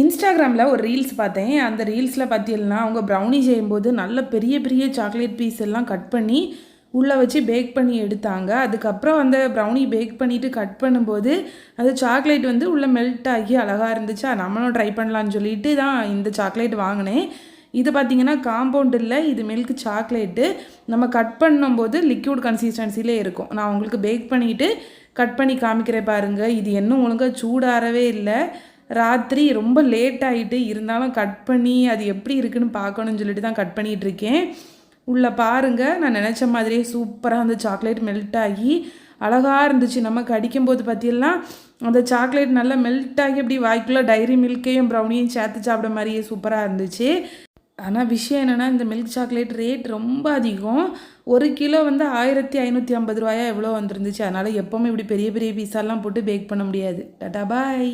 இன்ஸ்டாகிராமில் ஒரு ரீல்ஸ் பார்த்தேன். அந்த ரீல்ஸில் பார்த்தீங்கன்னா அவங்க ப்ரௌனி செய்யும்போது நல்ல பெரிய பெரிய சாக்லேட் பீஸ் எல்லாம் கட் பண்ணி உள்ளே வச்சு பேக் பண்ணி எடுத்தாங்க. அதுக்கப்புறம் அந்த ப்ரௌனி பேக் பண்ணிவிட்டு கட் பண்ணும்போது அது சாக்லேட் வந்து உள்ளே மெல்ட் ஆகி அழகாக இருந்துச்சு. நம்மளும் ட்ரை பண்ணலான்னு சொல்லிட்டு தான் இந்த சாக்லேட் வாங்கினேன். இது பார்த்திங்கன்னா காம்பவுண்ட் இல்லை, இது மில்க் சாக்லேட்டு. நம்ம கட் பண்ணும்போது லிக்யூட் கன்சிஸ்டன்சிலே இருக்கும். நான் உங்களுக்கு பேக் பண்ணிவிட்டு கட் பண்ணி காமிக்கிறேன் பாருங்கள். இது இன்னும் ஒழுங்காக சூடாறவே இல்லை. ராத்திரி ரொம்ப லேட் ஆகிட்டு இருந்தாலும் கட் பண்ணி அது எப்படி இருக்குன்னு பார்க்கணுன்னு சொல்லிட்டு தான் கட் பண்ணிகிட்ருக்கேன். உள்ளே பாருங்கள், நான் நினச்ச மாதிரியே சூப்பராக அந்த சாக்லேட் மெல்ட் ஆகி அழகாக இருந்துச்சு. நம்ம கடிக்கும்போது பார்த்தீங்கன்னா அந்த சாக்லேட் நல்லா மெல்ட் ஆகி அப்படி வாய்க்குள்ளே டைரி மில்க்கையும் ப்ரௌனியும் சேர்த்து சாப்பிட மாதிரியே சூப்பராக இருந்துச்சு. ஆனால் விஷயம் என்னென்னா இந்த மில்க் சாக்லேட் ரேட் ரொம்ப அதிகம். 1 கிலோ வந்து 1550 ரூபாயா எவ்வளோ வந்துருந்துச்சு. அதனால் எப்போவுமே இப்படி பெரிய பெரிய பீஸாலாம் போட்டு பேக் பண்ண முடியாது. டாடா பாய்.